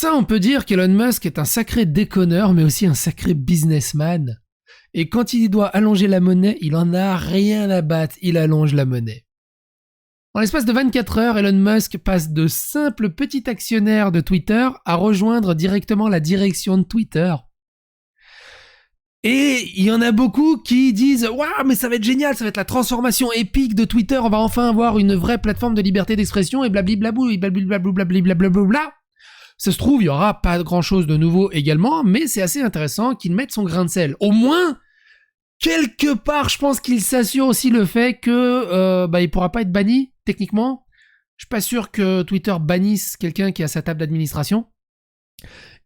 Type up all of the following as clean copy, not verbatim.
ça, on peut dire qu'Elon Musk est un sacré déconneur, mais aussi un sacré businessman. Et quand il doit allonger la monnaie, il en a rien à battre, il allonge la monnaie. En l'espace de 24 heures, Elon Musk passe de simple petit actionnaire de Twitter à rejoindre directement la direction de Twitter. Et il y en a beaucoup qui disent « Waouh, mais ça va être génial, ça va être la transformation épique de Twitter, on va enfin avoir une vraie plateforme de liberté d'expression et blabliblabou, et blablabla. » Ça se trouve, il y aura pas grand-chose de nouveau également, mais c'est assez intéressant qu'il mette son grain de sel. Au moins, quelque part, je pense qu'il s'assure aussi le fait que il pourra pas être banni, techniquement. Je suis pas sûr que Twitter bannisse quelqu'un qui est à sa table d'administration.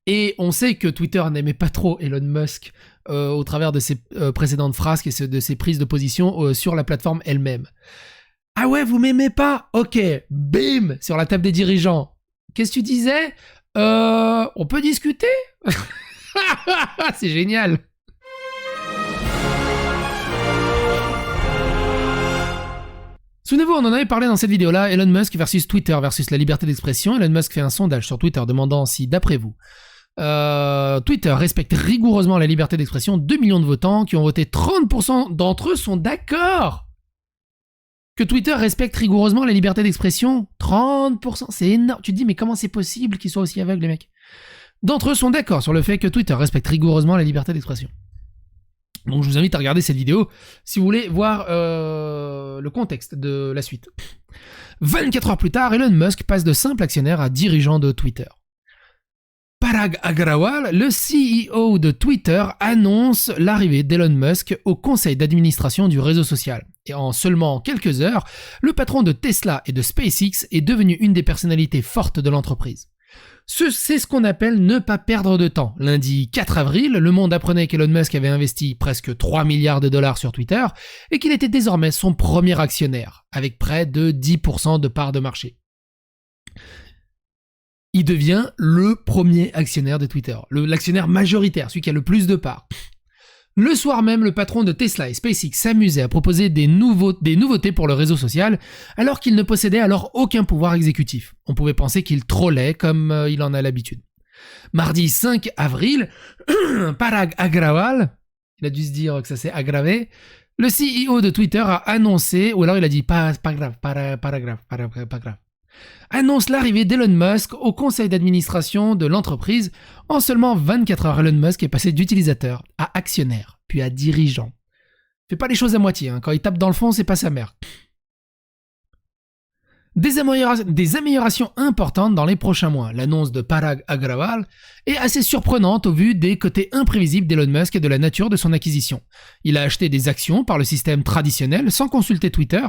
Et on sait que Twitter n'aimait pas trop Elon Musk au travers de ses précédentes phrases et de ses prises de position sur la plateforme elle-même. Ah ouais, vous m'aimez pas ? Ok, bim, sur la table des dirigeants. Qu'est-ce que tu disais ? On peut discuter ? C'est génial. Souvenez-vous, on en avait parlé dans cette vidéo-là, Elon Musk versus Twitter versus la liberté d'expression. Elon Musk fait un sondage sur Twitter demandant si, d'après vous, Twitter respecte rigoureusement la liberté d'expression. 2 millions de votants qui ont voté, 30% d'entre eux sont d'accord que Twitter respecte rigoureusement la liberté d'expression. 30%, c'est énorme. Tu te dis, mais comment c'est possible qu'ils soient aussi aveugles, les mecs ? D'entre eux sont d'accord sur le fait que Twitter respecte rigoureusement la liberté d'expression. Donc je vous invite à regarder cette vidéo si vous voulez voir le contexte de la suite. 24 heures plus tard, Elon Musk passe de simple actionnaire à dirigeant de Twitter. Parag Agrawal, le CEO de Twitter, annonce l'arrivée d'Elon Musk au conseil d'administration du réseau social. Et en seulement quelques heures, le patron de Tesla et de SpaceX est devenu une des personnalités fortes de l'entreprise. C'est ce qu'on appelle ne pas perdre de temps. Lundi 4 avril, Le Monde apprenait qu'Elon Musk avait investi presque 3 milliards de dollars sur Twitter et qu'il était désormais son premier actionnaire, avec près de 10% de parts de marché. Il devient le premier actionnaire de Twitter, l'actionnaire majoritaire, celui qui a le plus de parts. Le soir même, le patron de Tesla et SpaceX s'amusait à proposer des nouveautés pour le réseau social, alors qu'il ne possédait alors aucun pouvoir exécutif. On pouvait penser qu'il trollait comme il en a l'habitude. Mardi 5 avril, Parag Agrawal, il a dû se dire que ça s'est aggravé, le CEO de Twitter a annoncé, ou alors il a dit pas grave, annonce l'arrivée d'Elon Musk au conseil d'administration de l'entreprise. En seulement 24 heures, Elon Musk est passé d'utilisateur à actionnaire, puis à dirigeant. Fait pas les choses à moitié, hein. Quand il tape dans le fond, c'est pas sa mère. Des améliorations importantes dans les prochains mois. L'annonce de Parag Agrawal est assez surprenante au vu des côtés imprévisibles d'Elon Musk et de la nature de son acquisition. Il a acheté des actions par le système traditionnel sans consulter Twitter.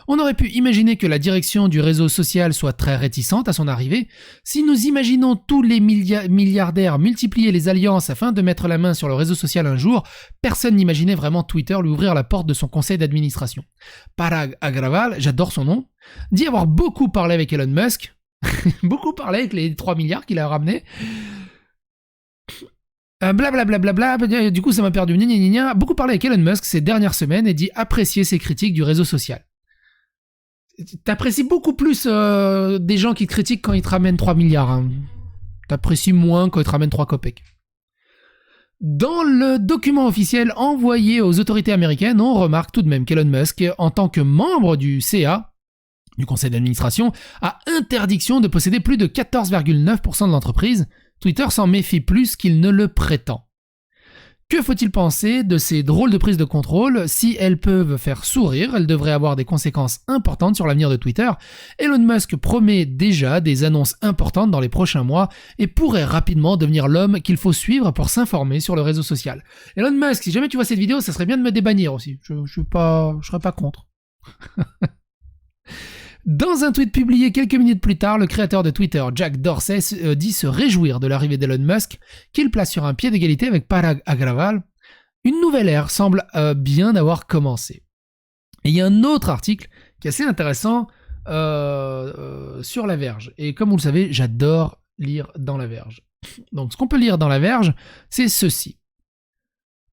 On aurait pu imaginer que la direction du réseau social soit très réticente à son arrivée. Si nous imaginons tous les milliardaires multiplier les alliances afin de mettre la main sur le réseau social un jour, personne n'imaginait vraiment Twitter lui ouvrir la porte de son conseil d'administration. Parag Agrawal, j'adore son nom, dit avoir beaucoup parlé avec Elon Musk, beaucoup parlé avec les 3 milliards qu'il a ramenés, blablabla, du coup ça m'a perdu, beaucoup parlé avec Elon Musk ces dernières semaines et dit apprécier ses critiques du réseau social. T'apprécies beaucoup plus des gens qui te critiquent quand ils te ramènent 3 milliards. Hein. T'apprécies moins quand ils te ramènent 3 copecs. Dans le document officiel envoyé aux autorités américaines, on remarque tout de même qu'Elon Musk, en tant que membre du CA, du conseil d'administration, a interdiction de posséder plus de 14,9% de l'entreprise. Twitter s'en méfie plus qu'il ne le prétend. Que faut-il penser de ces drôles de prises de contrôle ? Si elles peuvent faire sourire, elles devraient avoir des conséquences importantes sur l'avenir de Twitter. Elon Musk promet déjà des annonces importantes dans les prochains mois et pourrait rapidement devenir l'homme qu'il faut suivre pour s'informer sur le réseau social. Elon Musk, si jamais tu vois cette vidéo, ça serait bien de me débannir aussi. Je serais pas contre. Dans un tweet publié quelques minutes plus tard, le créateur de Twitter, Jack Dorsey, dit se réjouir de l'arrivée d'Elon Musk, qu'il place sur un pied d'égalité avec Parag Agrawal. Une nouvelle ère semble bien avoir commencé. Et il y a un autre article qui est assez intéressant sur La Verge. Et comme vous le savez, j'adore lire dans La Verge. Donc ce qu'on peut lire dans La Verge, c'est ceci.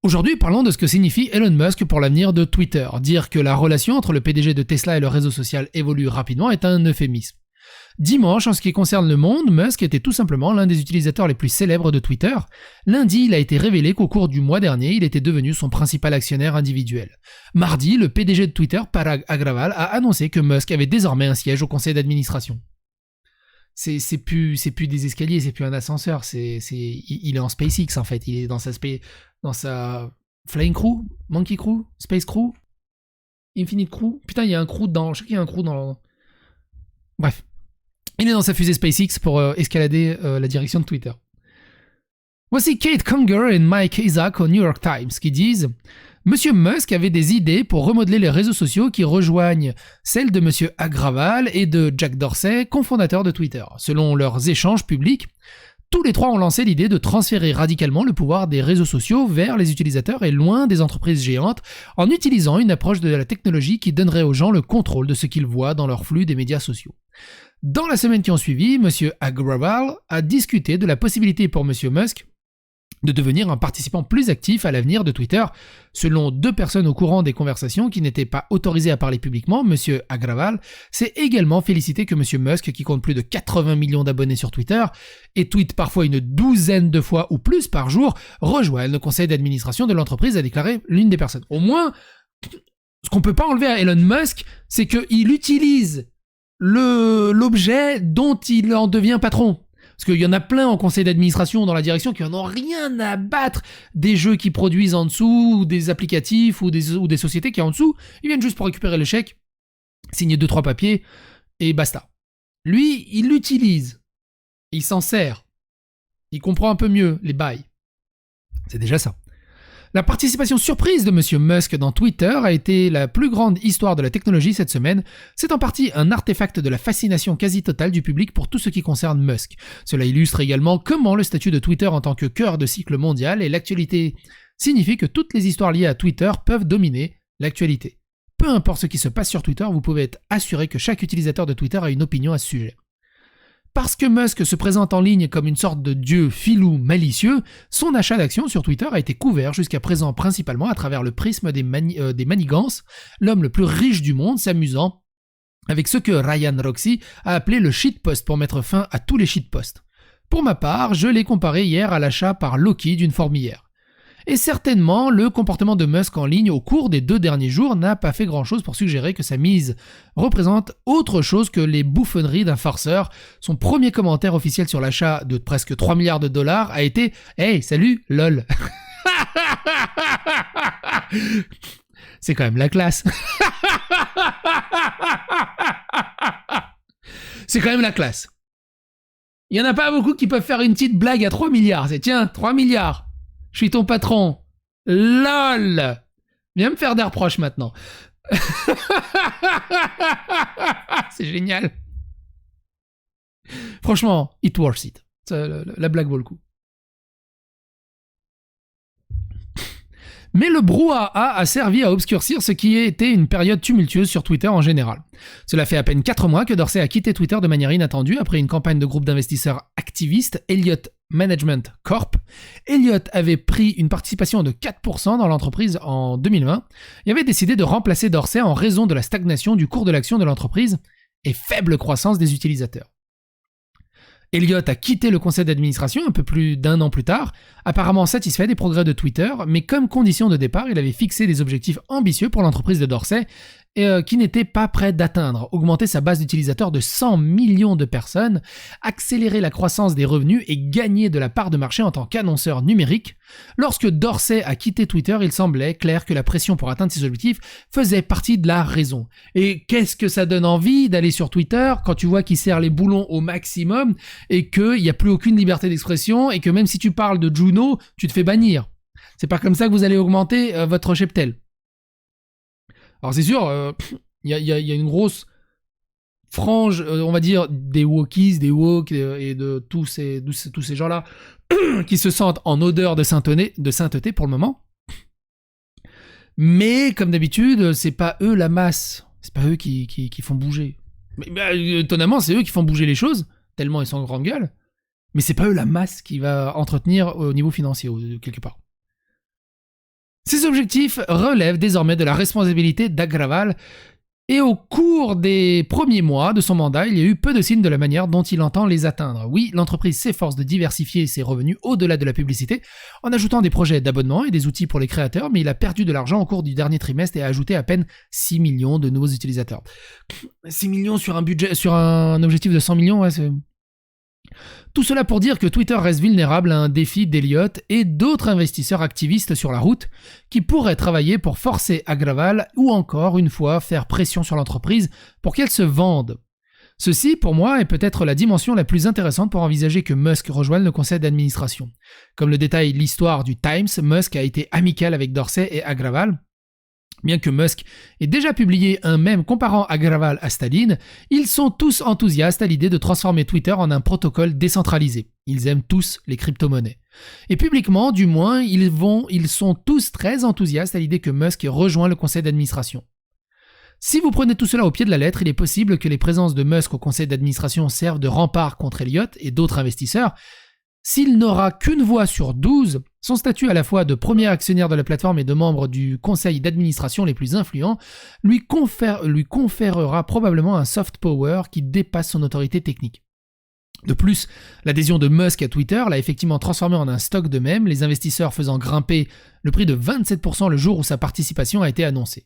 Aujourd'hui, parlons de ce que signifie Elon Musk pour l'avenir de Twitter. Dire que la relation entre le PDG de Tesla et le réseau social évolue rapidement est un euphémisme. Dimanche, en ce qui concerne Le Monde, Musk était tout simplement l'un des utilisateurs les plus célèbres de Twitter. Lundi, il a été révélé qu'au cours du mois dernier, il était devenu son principal actionnaire individuel. Mardi, le PDG de Twitter, Parag Agrawal, a annoncé que Musk avait désormais un siège au conseil d'administration. C'est plus des escaliers, c'est plus un ascenseur, il est en SpaceX en fait, il est dans sa Flying Crew, Monkey Crew, Space Crew, Infinite Crew. Putain, il y a un crew dedans, je sais qu'il y a un crew dans... Bref. Il est dans sa fusée SpaceX pour escalader la direction de Twitter. Voici Kate Conger et Mike Isaac au New York Times qui disent « Monsieur Musk avait des idées pour remodeler les réseaux sociaux qui rejoignent celles de Monsieur Agrawal et de Jack Dorsey, cofondateur de Twitter. Selon leurs échanges publics, tous les trois ont lancé l'idée de transférer radicalement le pouvoir des réseaux sociaux vers les utilisateurs et loin des entreprises géantes en utilisant une approche de la technologie qui donnerait aux gens le contrôle de ce qu'ils voient dans leur flux des médias sociaux. » Dans la semaine qui ont suivi, M. Agrawal a discuté de la possibilité pour M. Musk de devenir un participant plus actif à l'avenir de Twitter. Selon 2 personnes au courant des conversations qui n'étaient pas autorisées à parler publiquement, M. Agrawal s'est également félicité que M. Musk, qui compte plus de 80 millions d'abonnés sur Twitter et tweete parfois une douzaine de fois ou plus par jour, rejoigne le conseil d'administration de l'entreprise, a déclaré l'une des personnes. Au moins, ce qu'on peut pas enlever à Elon Musk, c'est qu'il utilise l'objet dont il en devient patron. Parce qu'il y en a plein en conseil d'administration dans la direction qui en ont rien à battre des jeux qu'ils produisent en dessous, ou des applicatifs, ou des sociétés qui en dessous. Ils viennent juste pour récupérer le chèque, signer 2-3 papiers, et basta. Lui, il l'utilise. Il s'en sert. Il comprend un peu mieux les bails. C'est déjà ça. La participation surprise de M. Musk dans Twitter a été la plus grande histoire de la technologie cette semaine. C'est en partie un artefact de la fascination quasi totale du public pour tout ce qui concerne Musk. Cela illustre également comment le statut de Twitter en tant que cœur de cycle mondial et l'actualité signifie que toutes les histoires liées à Twitter peuvent dominer l'actualité. Peu importe ce qui se passe sur Twitter, vous pouvez être assuré que chaque utilisateur de Twitter a une opinion à ce sujet. Parce que Musk se présente en ligne comme une sorte de dieu filou malicieux, son achat d'actions sur Twitter a été couvert jusqu'à présent principalement à travers le prisme des manigances, l'homme le plus riche du monde s'amusant avec ce que Ryan Roxy a appelé le shitpost pour mettre fin à tous les shitposts. Pour ma part, je l'ai comparé hier à l'achat par Loki d'une fourmilière. Et certainement, le comportement de Musk en ligne au cours des 2 derniers jours n'a pas fait grand-chose pour suggérer que sa mise représente autre chose que les bouffonneries d'un farceur. Son premier commentaire officiel sur l'achat de presque 3 milliards de dollars a été « Hey, salut, lol !» C'est quand même la classe. C'est quand même la classe. Il n'y en a pas beaucoup qui peuvent faire une petite blague à 3 milliards. C'est « Tiens, 3 milliards !» Je suis ton patron. LOL. Viens me faire des reproches maintenant. C'est génial. Franchement, it worth it. La blague vaut le coup. Mais le brouhaha a servi à obscurcir ce qui était une période tumultueuse sur Twitter en général. Cela fait à peine 4 mois que Dorsey a quitté Twitter de manière inattendue après une campagne de groupe d'investisseurs activistes, Elliott Management Corp. Elliott avait pris une participation de 4% dans l'entreprise en 2020 et avait décidé de remplacer Dorsey en raison de la stagnation du cours de l'action de l'entreprise et faible croissance des utilisateurs. Elliott a quitté le conseil d'administration un peu plus d'1 an plus tard, apparemment satisfait des progrès de Twitter, mais comme condition de départ, il avait fixé des objectifs ambitieux pour l'entreprise de Dorsey qui n'était pas prêt d'atteindre, augmenter sa base d'utilisateurs de 100 millions de personnes, accélérer la croissance des revenus et gagner de la part de marché en tant qu'annonceur numérique. Lorsque Dorsey a quitté Twitter, il semblait clair que la pression pour atteindre ses objectifs faisait partie de la raison. Et qu'est-ce que ça donne envie d'aller sur Twitter quand tu vois qu'il serre les boulons au maximum et qu'il n'y a plus aucune liberté d'expression et que même si tu parles de Juno, tu te fais bannir. C'est pas comme ça que vous allez augmenter votre cheptel. Alors c'est sûr, il y a une grosse frange, on va dire, des wokies, des woke et de tous ces gens-là qui se sentent en odeur de sainteté pour le moment. Mais comme d'habitude, c'est pas eux la masse, c'est pas eux qui font bouger. Mais étonnamment, c'est eux qui font bouger les choses, tellement ils sont en grande gueule. Mais c'est pas eux la masse qui va entretenir au niveau financier, quelque part. Ces objectifs relèvent désormais de la responsabilité d'Agrawal, Et au cours des premiers mois de son mandat, il y a eu peu de signes de la manière dont il entend les atteindre. Oui, l'entreprise s'efforce de diversifier ses revenus au-delà de la publicité en ajoutant des projets d'abonnement et des outils pour les créateurs, mais il a perdu de l'argent au cours du dernier trimestre et a ajouté à peine 6 millions de nouveaux utilisateurs. 6 millions sur un objectif de 100 millions, ouais, c'est... Tout cela pour dire que Twitter reste vulnérable à un défi d'Elliott et d'autres investisseurs activistes sur la route qui pourraient travailler pour forcer Agrawal ou encore une fois faire pression sur l'entreprise pour qu'elle se vende. Ceci, pour moi, est peut-être la dimension la plus intéressante pour envisager que Musk rejoigne le conseil d'administration. Comme le détaille l'histoire du Times, Musk a été amical avec Dorsey et Agrawal. Bien que Musk ait déjà publié un mème comparant Agrawal à Staline, ils sont tous enthousiastes à l'idée de transformer Twitter en un protocole décentralisé. Ils aiment tous les crypto-monnaies. Et publiquement, du moins, ils sont tous très enthousiastes à l'idée que Musk ait rejoint le conseil d'administration. Si vous prenez tout cela au pied de la lettre, il est possible que les présences de Musk au conseil d'administration servent de rempart contre Elliott et d'autres investisseurs. S'il n'aura qu'une voix sur 12, son statut à la fois de premier actionnaire de la plateforme et de membre du conseil d'administration les plus influents lui conférera probablement un soft power qui dépasse son autorité technique. De plus, l'adhésion de Musk à Twitter l'a effectivement transformé en un stock de mèmes, les investisseurs faisant grimper le prix de 27% le jour où sa participation a été annoncée.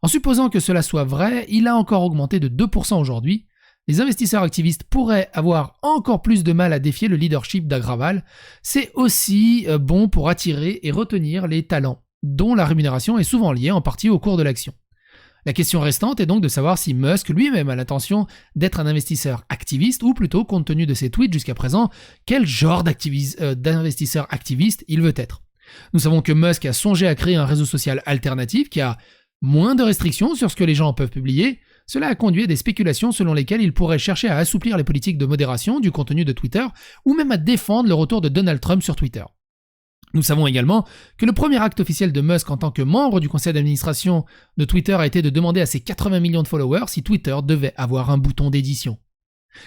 En supposant que cela soit vrai, il a encore augmenté de 2% aujourd'hui. Les investisseurs activistes pourraient avoir encore plus de mal à défier le leadership d'Agrawal. C'est aussi bon pour attirer et retenir les talents, dont la rémunération est souvent liée en partie au cours de l'action. La question restante est donc de savoir si Musk lui-même a l'intention d'être un investisseur activiste, ou plutôt, compte tenu de ses tweets jusqu'à présent, quel genre d'investisseur activiste il veut être. Nous savons que Musk a songé à créer un réseau social alternatif qui a moins de restrictions sur ce que les gens peuvent publier. Cela a conduit à des spéculations selon lesquelles il pourrait chercher à assouplir les politiques de modération du contenu de Twitter ou même à défendre le retour de Donald Trump sur Twitter. Nous savons également que le premier acte officiel de Musk en tant que membre du conseil d'administration de Twitter a été de demander à ses 80 millions de followers si Twitter devait avoir un bouton d'édition.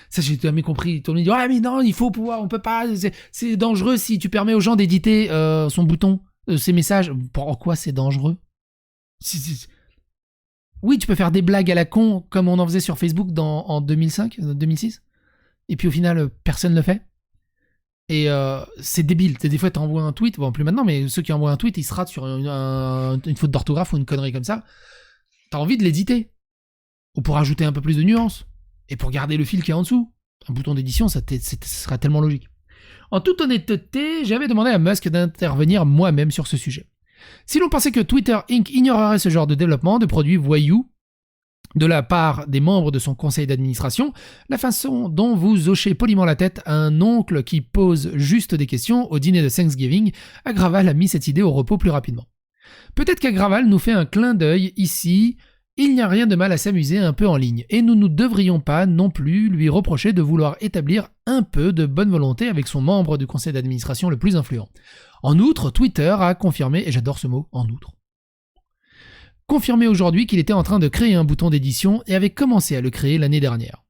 Ça, j'ai jamais compris. Tout le monde dit « Ah mais non, il faut pouvoir, on peut pas, c'est dangereux si tu permets aux gens d'éditer son bouton, ses messages. » Pourquoi c'est dangereux ? Oui, tu peux faire des blagues à la con comme on en faisait sur Facebook en 2005, 2006. Et puis au final, personne ne le fait. Et c'est débile. Des fois, tu envoies un tweet, bon, plus maintenant, mais ceux qui envoient un tweet, ils se ratent sur une faute d'orthographe ou une connerie comme ça. T'as envie de l'éditer. Ou pour ajouter un peu plus de nuances. Et pour garder le fil qui est en dessous. Un bouton d'édition, ça serait tellement logique. En toute honnêteté, j'avais demandé à Musk d'intervenir moi-même sur ce sujet. Si l'on pensait que Twitter Inc. ignorerait ce genre de développement de produits voyous de la part des membres de son conseil d'administration, la façon dont vous hochez poliment la tête à un oncle qui pose juste des questions au dîner de Thanksgiving, Agrawal a mis cette idée au repos plus rapidement. Peut-être qu'Agrawal nous fait un clin d'œil ici, il n'y a rien de mal à s'amuser un peu en ligne, et nous ne devrions pas non plus lui reprocher de vouloir établir un peu de bonne volonté avec son membre du conseil d'administration le plus influent. En outre, Twitter a confirmé, et j'adore ce mot, en outre, confirmé aujourd'hui qu'il était en train de créer un bouton d'édition et avait commencé à le créer l'année dernière.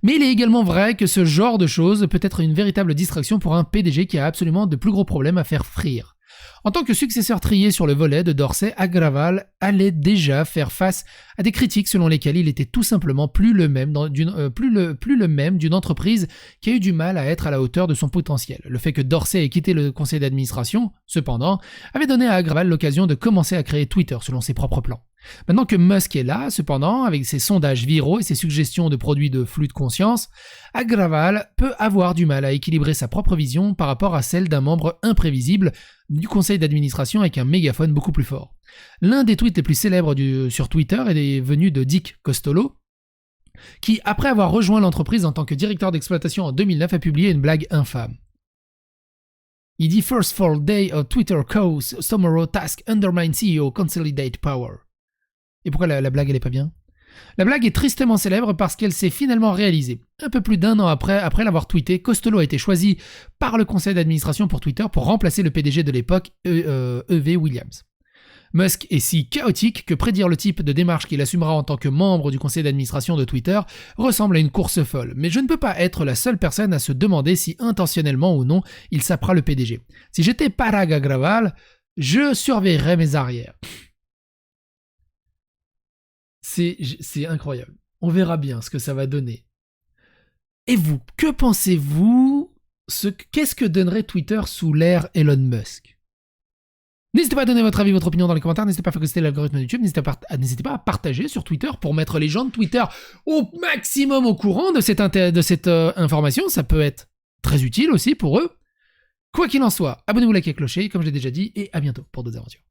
Mais il est également vrai que ce genre de choses peut être une véritable distraction pour un PDG qui a absolument de plus gros problèmes à faire frire. En tant que successeur trié sur le volet de Dorsey, Agrawal allait déjà faire face à des critiques selon lesquelles il était tout simplement plus le même d'une entreprise qui a eu du mal à être à la hauteur de son potentiel. Le fait que Dorsey ait quitté le conseil d'administration, cependant, avait donné à Agrawal l'occasion de commencer à créer Twitter selon ses propres plans. Maintenant que Musk est là, cependant, avec ses sondages viraux et ses suggestions de produits de flux de conscience, Agrawal peut avoir du mal à équilibrer sa propre vision par rapport à celle d'un membre imprévisible du conseil d'administration avec un mégaphone beaucoup plus fort. L'un des tweets les plus célèbres sur Twitter est venu de Dick Costolo, qui, après avoir rejoint l'entreprise en tant que directeur d'exploitation en 2009, a publié une blague infâme. Il dit « First full day of Twitter cause, tomorrow task undermine CEO consolidate power ». Et pourquoi la blague elle est pas bien ? La blague est tristement célèbre parce qu'elle s'est finalement réalisée. Un peu plus d'un an après l'avoir tweeté, Costello a été choisi par le conseil d'administration pour Twitter pour remplacer le PDG de l'époque, E.V. Williams. Musk est si chaotique que prédire le type de démarche qu'il assumera en tant que membre du conseil d'administration de Twitter ressemble à une course folle. Mais je ne peux pas être la seule personne à se demander si intentionnellement ou non il sapera le PDG. Si j'étais Parag Agrawal, je surveillerais mes arrières. C'est incroyable. On verra bien ce que ça va donner. Et vous, que pensez-vous? Qu'est-ce que donnerait Twitter sous l'ère Elon Musk? N'hésitez pas à donner votre avis, votre opinion dans les commentaires. N'hésitez pas à faire l'algorithme de YouTube. N'hésitez pas à partager sur Twitter pour mettre les gens de Twitter au maximum au courant de cette information. Ça peut être très utile aussi pour eux. Quoi qu'il en soit, abonnez-vous, likez, clocher, comme je l'ai déjà dit, et à bientôt pour d'autres aventures.